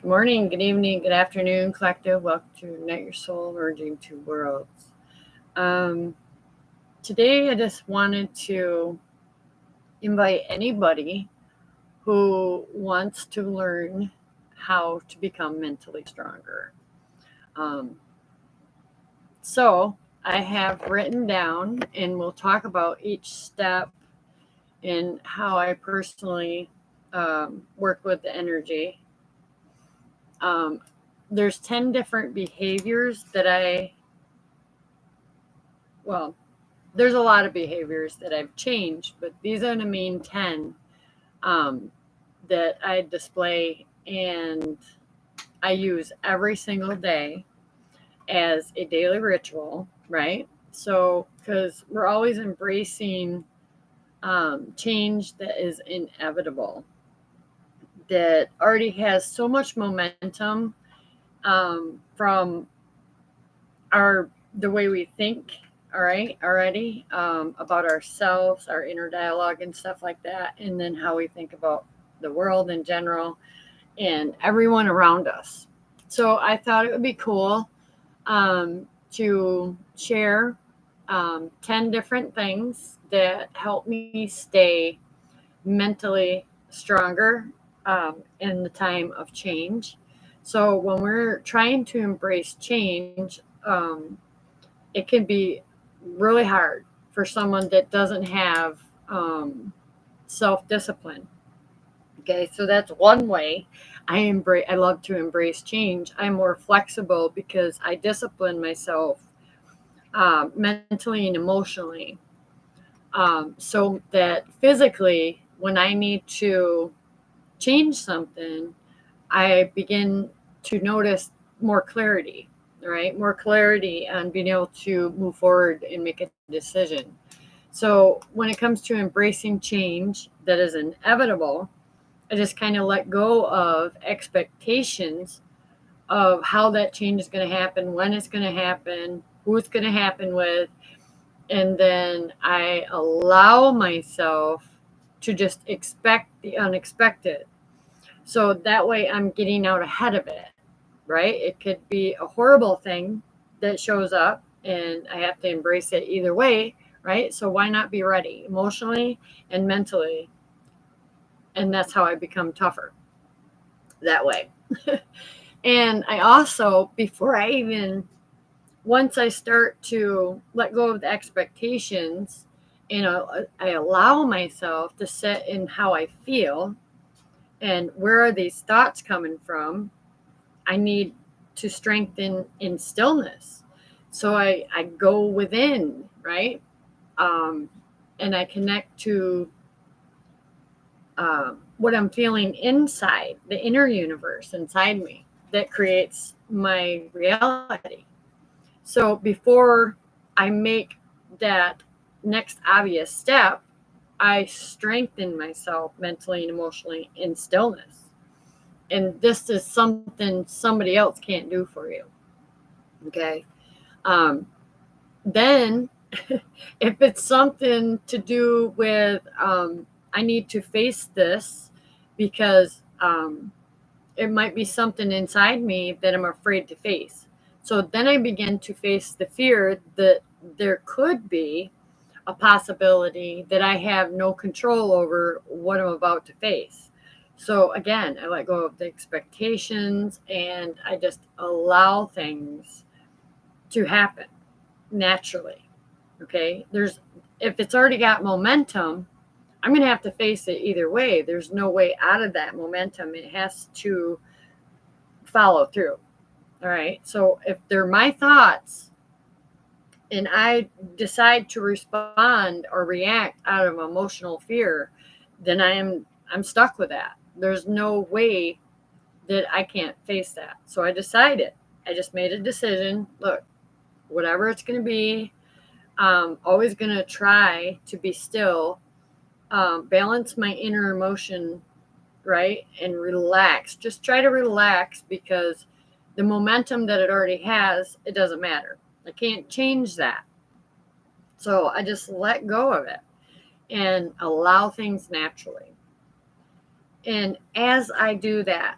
Good morning, good evening, good afternoon, collective. Welcome to Ignite Your Soul, Merging Two Worlds. Um, Today, I just wanted to invite anybody who wants to learn how to become mentally stronger. Um, so, I have written down, and we'll talk about each step and how I personally work with the energy. Um, there's 10 different behaviors well, there's a lot of behaviors that I've changed, but these are the main 10 um, that I display and I use every single day as a daily ritual, right? So, because we're always embracing change that is inevitable, that already has so much momentum from the way we think, all right, already about ourselves, our inner dialogue and stuff like that, and then how we think about the world in general and everyone around us. So I thought it would be cool to share 10 different things that help me stay mentally stronger in the time of change. So when we're trying to embrace change, it can be really hard for someone that doesn't have self discipline. Okay, so that's one way I love to embrace change. I'm more flexible because I discipline myself mentally and emotionally, so that physically, when I need to change something, I begin to notice more clarity, right? More clarity on being able to move forward and make a decision. So when it comes to embracing change that is inevitable, I just kind of let go of expectations of how that change is going to happen, when it's going to happen, who it's going to happen with, and then I allow myself to just expect the unexpected. So that way I'm getting out ahead of it, right? It could be a horrible thing that shows up and I have to embrace it either way, right? So why not be ready emotionally and mentally? And that's how I become tougher that way. And I also, before I even, once I start to let go of the expectations and I allow myself to sit in how I feel and where are these thoughts coming from, I need to strengthen in stillness. So I go within, right? Um, and I connect to what I'm feeling inside, the inner universe inside me that creates my reality. So before I make that next obvious step, I strengthen myself mentally and emotionally in stillness. And this is something somebody else can't do for you. Okay. Um, then, if it's something to do with, I need to face this because it might be something inside me that I'm afraid to face. So then I begin to face the fear that there could be a possibility that I have no control over what I'm about to face. So again, I let go of the expectations and I just allow things to happen naturally. Okay. If it's already got momentum, I'm going to have to face it either way. There's no way out of that momentum. It has to follow through. All right. So if they're my thoughts and I decide to respond or react out of emotional fear, then I'm stuck with that. There's no way that I can't face that. So I decided. I just made a decision. Look, whatever it's going to be, always going to try to be still, balance my inner emotion, right? And relax. Just try to relax because the momentum that it already has, it doesn't matter. I can't change that. So I just let go of it and allow things naturally. And as I do that,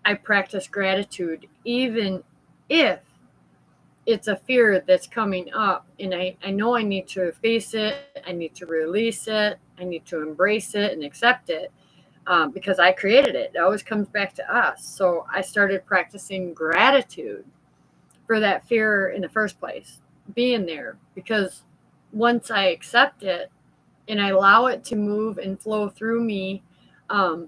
I practice gratitude, even if it's a fear that's coming up, and I know I need to face it, I need to release it, I need to embrace it and accept it, because I created it. It always comes back to us. So I started practicing gratitude for that fear in the first place, being there, because once I accept it and I allow it to move and flow through me, um,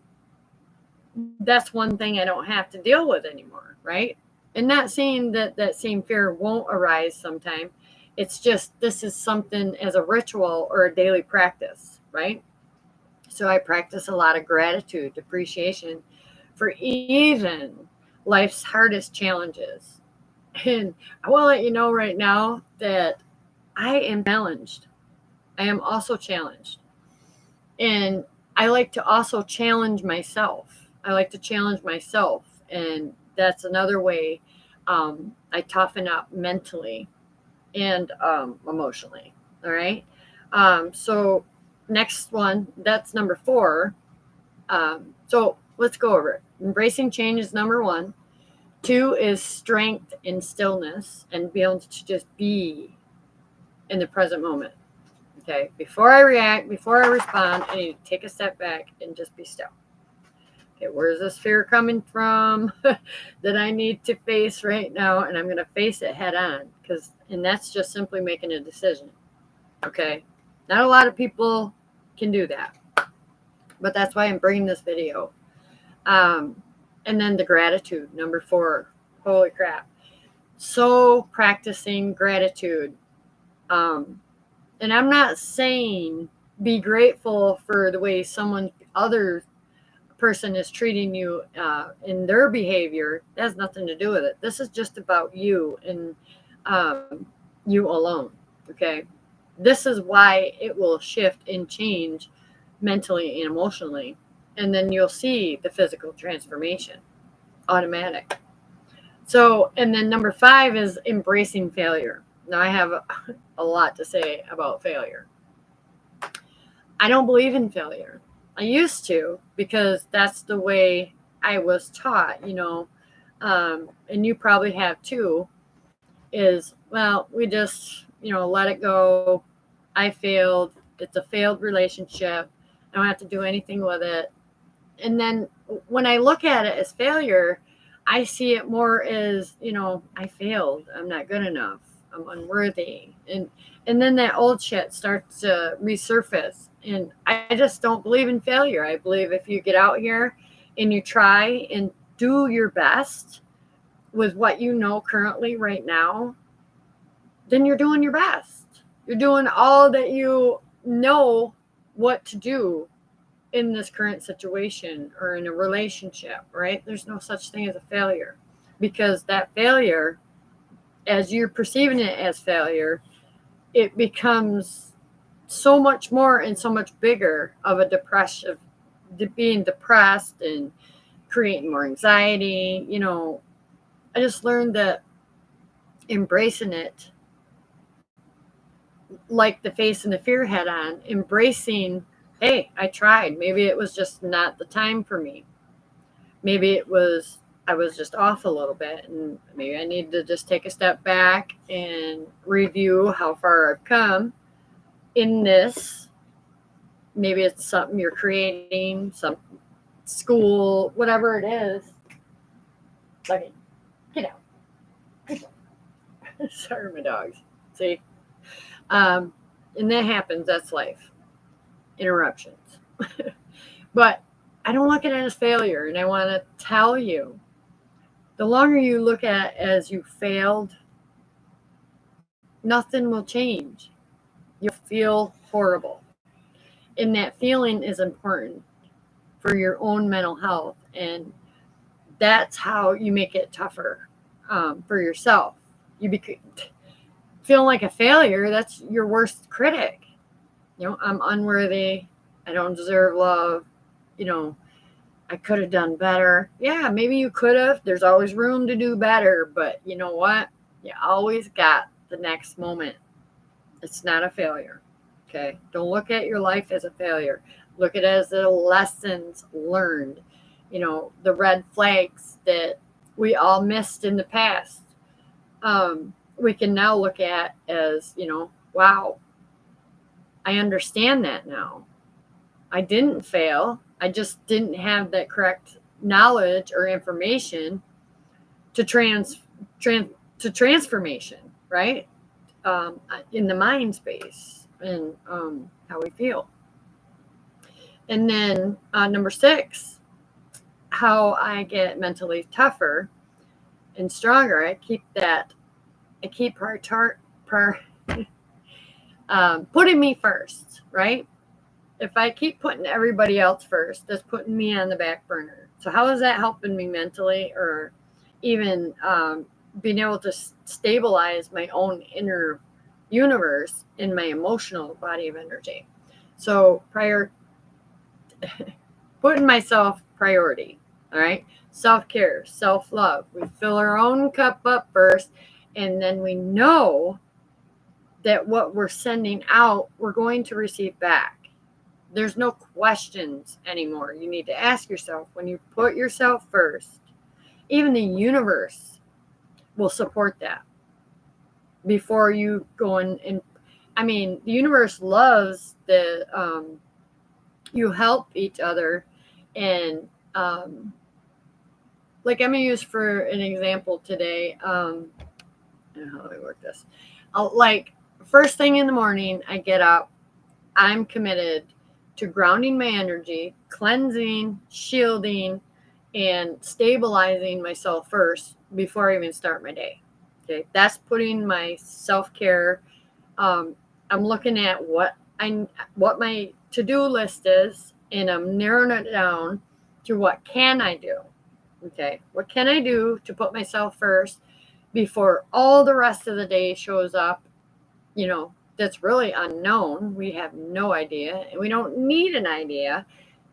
that's one thing I don't have to deal with anymore, right? And not saying that that same fear won't arise sometime. It's just this is something as a ritual or a daily practice, right? So I practice a lot of gratitude, appreciation for even life's hardest challenges. And I will let you know right now that I am challenged. I am also challenged. And I like to also challenge myself. I like to challenge myself. And that's another way I toughen up mentally and emotionally. All right. So, next one, that's number 4. So, let's go over it. Embracing change is number 1. 2 is strength in stillness and be able to just be in the present moment. Okay. Before I react, before I respond, I need to take a step back and just be still. Okay, where's this fear coming from that I need to face right now? And I'm going to face it head on, and that's just simply making a decision. Okay. Not a lot of people can do that, but that's why I'm bringing this video. And then the gratitude, number 4. Holy crap. So practicing gratitude. And I'm not saying be grateful for the way other person is treating you in their behavior. That has nothing to do with it. This is just about you and you alone. Okay. This is why it will shift and change mentally and emotionally. And then you'll see the physical transformation automatic. So, and then number 5 is embracing failure. Now, I have a lot to say about failure. I don't believe in failure. I used to, because that's the way I was taught, and you probably have too, is, well, we just, let it go. I failed. It's a failed relationship. I don't have to do anything with it. And then when I look at it as failure, I see it more as, I failed. I'm not good enough. I'm unworthy. And then that old shit starts to resurface. And I just don't believe in failure. I believe if you get out here and you try and do your best with what you know currently right now, then you're doing your best. You're doing all that you know what to do in this current situation or in a relationship, right? There's no such thing as a failure, because that failure, as you're perceiving it as failure, it becomes so much more and so much bigger of a depression, being depressed and creating more anxiety. I just learned that embracing it, like the face and the fear head on, embracing, hey, I tried. Maybe it was just not the time for me. Maybe I was just off a little bit, and maybe I need to just take a step back and review how far I've come in this. Maybe it's something you're creating, some school, whatever it is. Like, get out. Get out. Sorry, my dogs. See? And that happens. That's life. Interruptions. But I don't look at it as failure. And I want to tell you, the longer you look at it as you failed, nothing will change. You'll feel horrible. And that feeling is important for your own mental health. And that's how you make it tougher for yourself. Feeling like a failure, that's your worst critic. I'm unworthy. I don't deserve love. I could have done better. Yeah, maybe you could have. There's always room to do better. But you know what? You always got the next moment. It's not a failure. Okay? Don't look at your life as a failure. Look at it as the lessons learned. the red flags that we all missed in the past, we can now look at as, wow, I understand that now. I didn't fail. I just didn't have that correct knowledge or information to to transformation, right? In the mind space and how we feel. And then number 6, how I get mentally tougher and stronger. I keep putting me first, right? If I keep putting everybody else first, that's putting me on the back burner. So how is that helping me mentally, or even being able to stabilize my own inner universe in my emotional body of energy? So putting myself priority, all right? Self-care, self-love. We fill our own cup up first, and then we know that what we're sending out, we're going to receive back. There's no questions anymore. You need to ask yourself, when you put yourself first, even the universe will support that before you go in. And I mean, the universe loves the you help each other. And like, I'm gonna use for an example today. I don't know how do I work this. Like, first thing in the morning, I get up. I'm committed to grounding my energy, cleansing, shielding, and stabilizing myself first before I even start my day. Okay, that's putting my self-care. I'm looking at what my to-do list is, and I'm narrowing it down to what can I do. Okay, what can I do to put myself first before all the rest of the day shows up? That's really unknown. We have no idea, and we don't need an idea.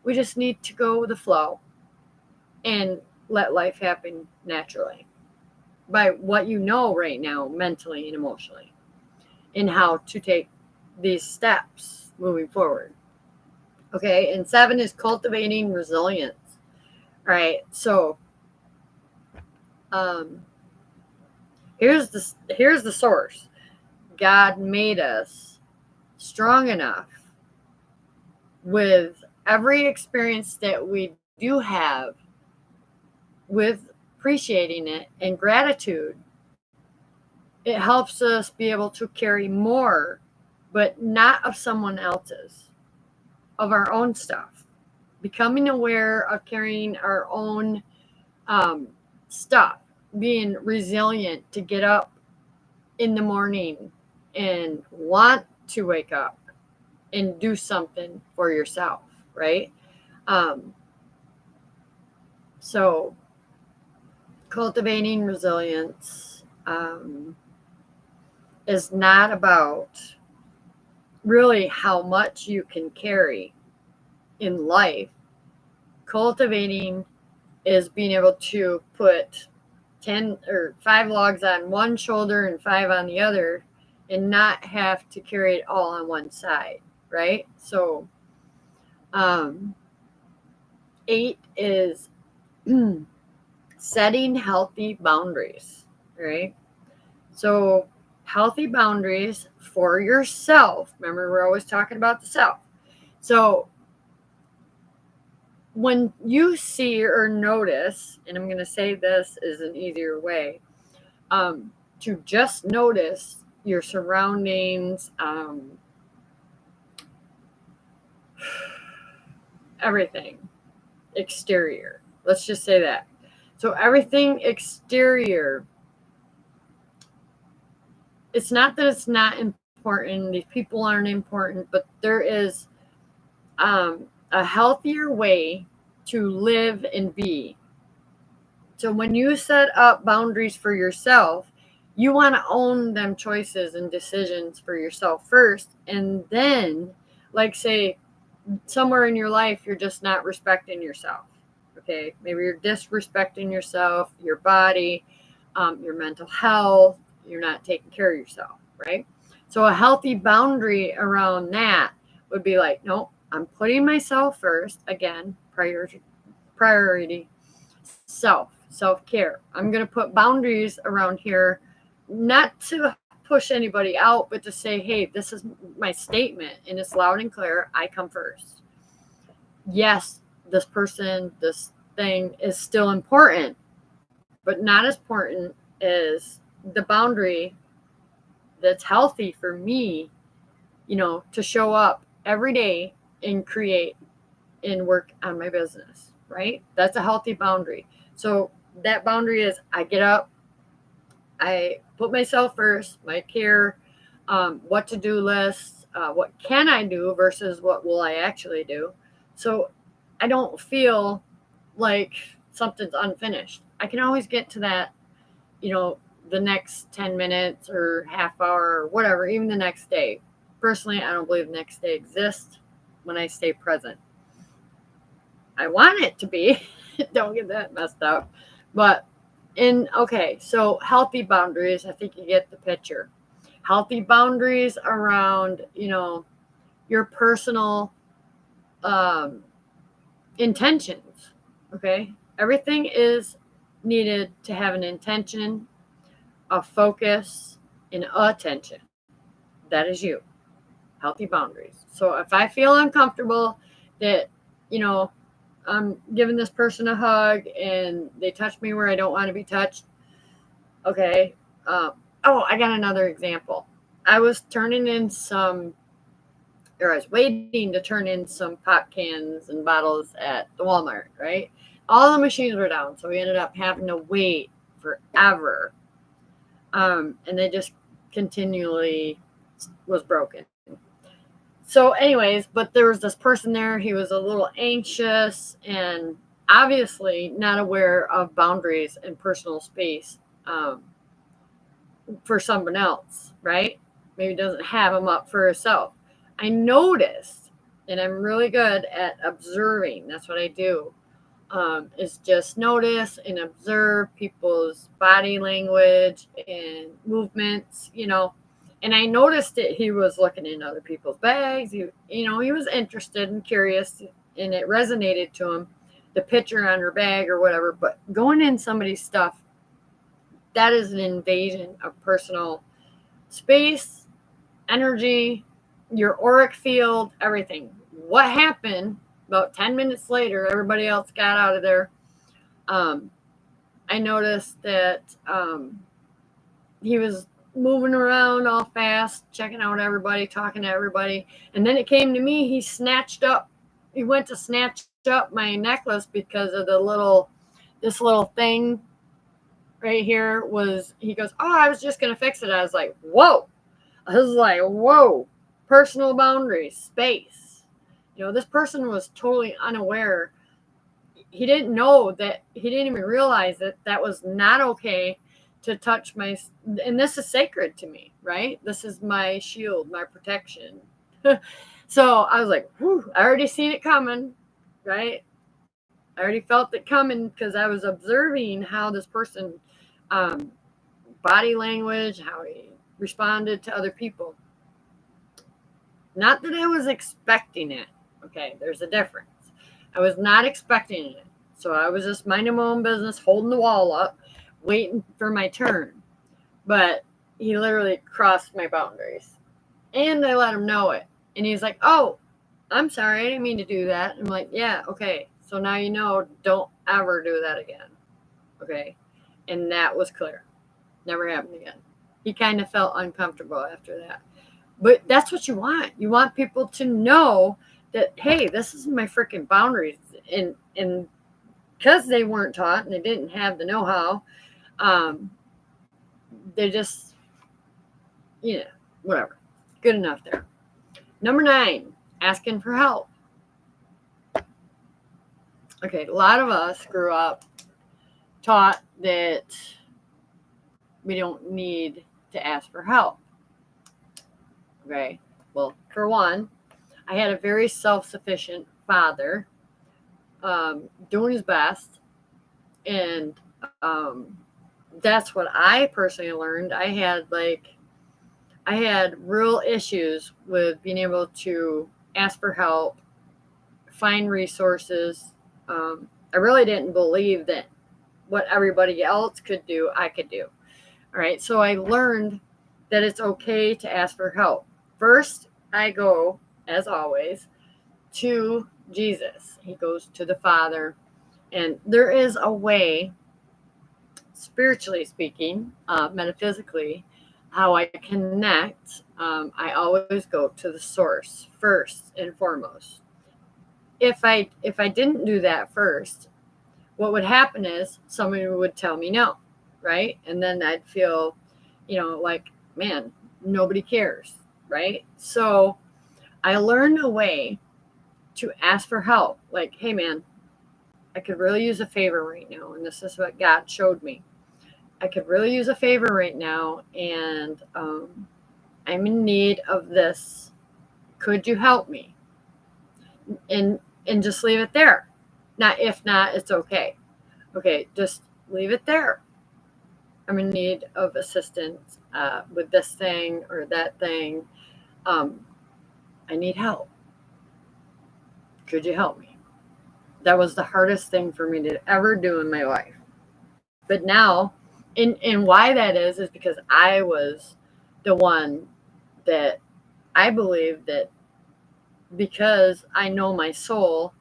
We just need to go with the flow and let life happen naturally by what you know right now, mentally and emotionally, and how to take these steps moving forward. Okay, and 7 is cultivating resilience. All right, so here's the source. God made us strong enough with every experience that we do have, with appreciating it and gratitude. It helps us be able to carry more, but not of someone else's, of our own stuff. Becoming aware of carrying our own stuff, being resilient to get up in the morning and want to wake up and do something for yourself, right? So cultivating resilience is not about really how much you can carry in life. Cultivating is being able to put 10 or 5 logs on one shoulder and 5 on the other, and not have to carry it all on one side, right? So 8 is setting healthy boundaries, right? So healthy boundaries for yourself. Remember, we're always talking about the self. So when you see or notice, and I'm going to say this is an easier way, to just notice your surroundings, everything exterior. Let's just say that. So everything exterior, it's not that it's not important. These people aren't important, but there is a healthier way to live and be. So when you set up boundaries for yourself, you want to own them choices and decisions for yourself first. And then, like, say, somewhere in your life, you're just not respecting yourself. Okay. Maybe you're disrespecting yourself, your body, your mental health. You're not taking care of yourself, right? So a healthy boundary around that would be like, nope, I'm putting myself first. Again, priority. Self-care. I'm going to put boundaries around here, not to push anybody out, but to say, hey, this is my statement, and it's loud and clear. I come first. Yes, this person, this thing is still important, but not as important as the boundary that's healthy for me, to show up every day and create and work on my business, right? That's a healthy boundary. So that boundary is, I get up, I put myself first, my care, what to-do lists, what can I do versus what will I actually do. So I don't feel like something's unfinished. I can always get to that, the next 10 minutes or half hour or whatever, even the next day. Personally, I don't believe the next day exists when I stay present. I want it to be. Don't get that messed up. But so healthy boundaries, I think you get the picture. Healthy boundaries around, your personal intentions. Okay. Everything is needed to have an intention, a focus, and attention. That is you. Healthy boundaries. So if I feel uncomfortable that, I'm giving this person a hug and they touch me where I don't want to be touched. Okay. I got another example. I was waiting to turn in some pop cans and bottles at the Walmart, right? All the machines were down. So we ended up having to wait forever. And they just continually was broken. So anyways, but there was this person there. He was a little anxious and obviously not aware of boundaries and personal space for someone else, right? Maybe doesn't have them up for herself. I noticed, and I'm really good at observing. That's what I do, is just notice and observe people's body language and movements, And I noticed that he was looking in other people's bags. He was interested and curious, and it resonated to him, the picture on her bag or whatever. But going in somebody's stuff, that is an invasion of personal space, energy, your auric field, everything. What happened about 10 minutes later, everybody else got out of there. I noticed that he was moving around all fast, checking out everybody, talking to everybody. And then it came to me, he went to snatch up my necklace because of this little thing right here he goes, oh, I was just going to fix it. I was like, whoa. Personal boundaries, space. This person was totally unaware. He didn't know that, he didn't even realize that was not okay to touch and this is sacred to me, right? This is my shield, my protection. So I was like, whew, I already seen it coming, right? I already felt it coming because I was observing how this person, body language, how he responded to other people. Not that I was expecting it. Okay, there's a difference. I was not expecting it. So I was just minding my own business, holding the wall up, waiting for my turn. But he literally crossed my boundaries. And I let him know it. And he's like, oh, I'm sorry. I didn't mean to do that. I'm like, yeah, okay. So now you know, don't ever do that again. Okay. And that was clear. Never happened again. He kind of felt uncomfortable after that. But that's what you want. You want people to know that, hey, this is my freaking boundaries. And because they weren't taught and they didn't have the know-how, they just, whatever. Good enough there. Number 9, asking for help. Okay, a lot of us grew up taught that we don't need to ask for help. Okay, well, for one, I had a very self-sufficient father, doing his best, and that's what I personally learned. I had real issues with being able to ask for help, find resources, I really didn't believe that what everybody else could do, I could do. All right. So I learned that it's okay to ask for help. First, I go, as always, to Jesus. He goes to the Father. And there is a way, spiritually speaking, metaphysically, how I connect. I always go to the source first and foremost. If I didn't do that first, what would happen is somebody would tell me no, right? And then I'd feel, like, man, nobody cares, right? So I learned a way to ask for help. Like, hey, man, I could really use a favor right now. And this is what God showed me. I could really use a favor right now. And I'm in need of this. Could you help me? And just leave it there. Not, if not, it's okay. Okay, just leave it there. I'm in need of assistance with this thing or that thing. Um, I need help. Could you help me? That was the hardest thing for me to ever do in my life. But now, and why that is because I was the one that I believe that because I know my soul,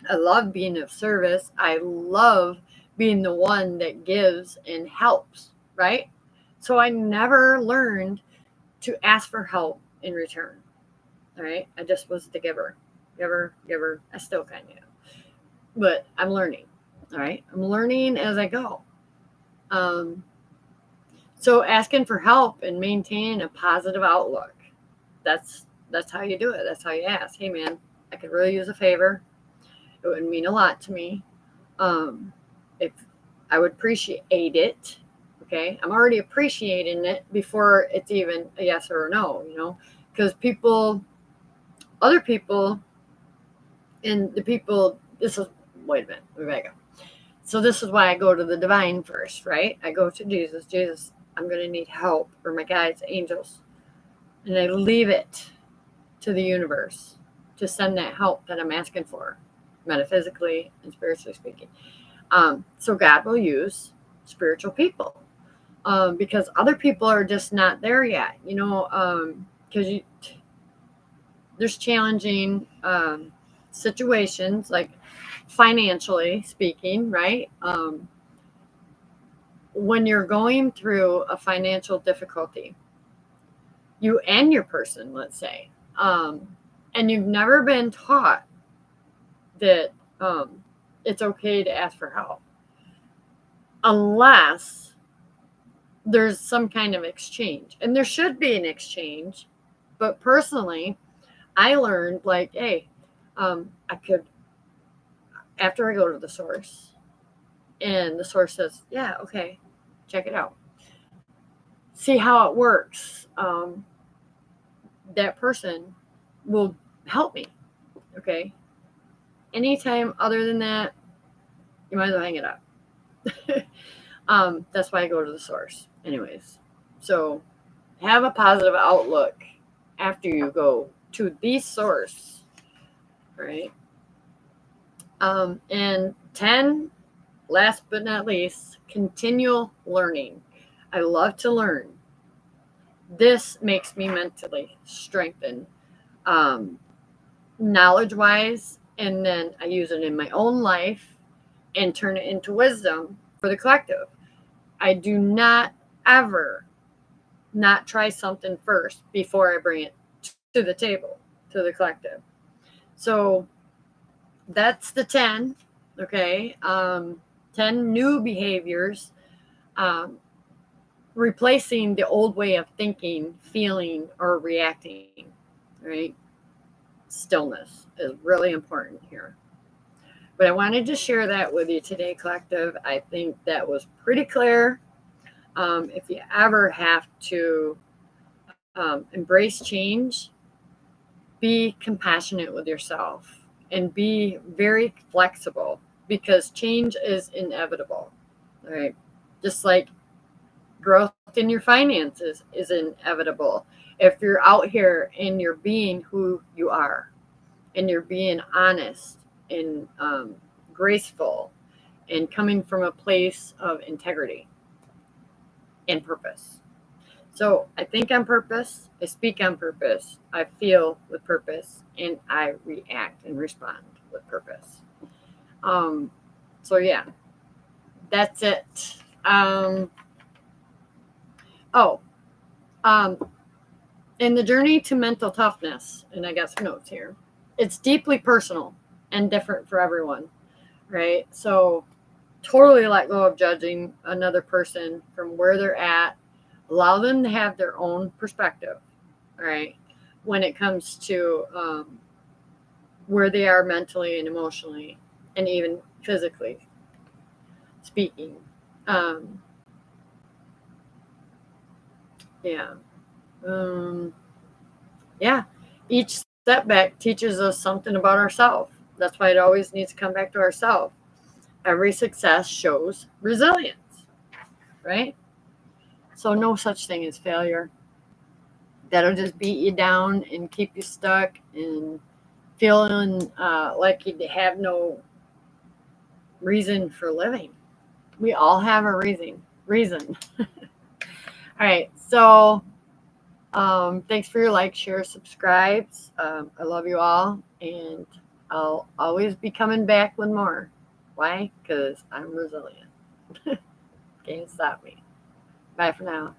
I love being of service. I love being the one that gives and helps, right? So I never learned to ask for help in return. All right. I just was the giver, giver. I still kind of am, but I'm learning. All right. I'm learning as I go. Um, so asking for help and maintaining a positive outlook. That's how you do it. That's how you ask. Hey, man, I could really use a favor. It would mean a lot to me. If I would appreciate it. Okay. I'm already appreciating it before it's even a yes or a no, because other people, and the people, wait a minute, let me back up. So this is why I go to the divine first, right? I go to Jesus. Jesus, I'm going to need help, or my guides, angels. And I leave it to the universe to send that help that I'm asking for, metaphysically and spiritually speaking. So God will use spiritual people because other people are just not there yet, because there's challenging situations, like financially speaking, right? When you're going through a financial difficulty, you and your person, let's say, and you've never been taught that it's okay to ask for help unless there's some kind of exchange. And there should be an exchange. But personally, I learned, like, hey, I could, after I go to the source and the source says, yeah, okay, check it out. See how it works. That person will help me. Okay. Anytime other than that, you might as well hang it up. That's why I go to the source. Anyways, so have a positive outlook after you go to the source, right? And 10, last but not least, continual learning. I love to learn. This makes me mentally strengthened, knowledge-wise, and then I use it in my own life and turn it into wisdom for the collective. I do not ever not try something first before I bring it to the table, to the collective. So that's the 10, okay? 10 new behaviors, replacing the old way of thinking, feeling, or reacting, right? Stillness is really important here. But I wanted to share that with you today, collective. I think that was pretty clear. If you ever have to embrace change, be compassionate with yourself and be very flexible because change is inevitable. All right. Just like growth in your finances is inevitable. If you're out here and you're being who you are and you're being honest and graceful, and coming from a place of integrity and purpose. So I think on purpose, I speak on purpose, I feel with purpose, and I react and respond with purpose. Um, so yeah, that's it. Um, oh, um, in the journey to mental toughness, and I got some notes here, it's deeply personal and different for everyone, right? So totally let go of judging another person from where they're at. Allow them to have their own perspective, right? When it comes to where they are mentally and emotionally, and even physically speaking. Um, yeah. Um, yeah. Each setback teaches us something about ourselves. That's why it always needs to come back to ourselves. Every success shows resilience, right? So, no such thing as failure. That'll just beat you down and keep you stuck and feeling like you have no reason for living. We all have a reason. Reason. All right. So, thanks for your like, share, subscribes. I love you all, and I'll always be coming back with more. Why? Because I'm resilient. Can't stop me. Bye for now.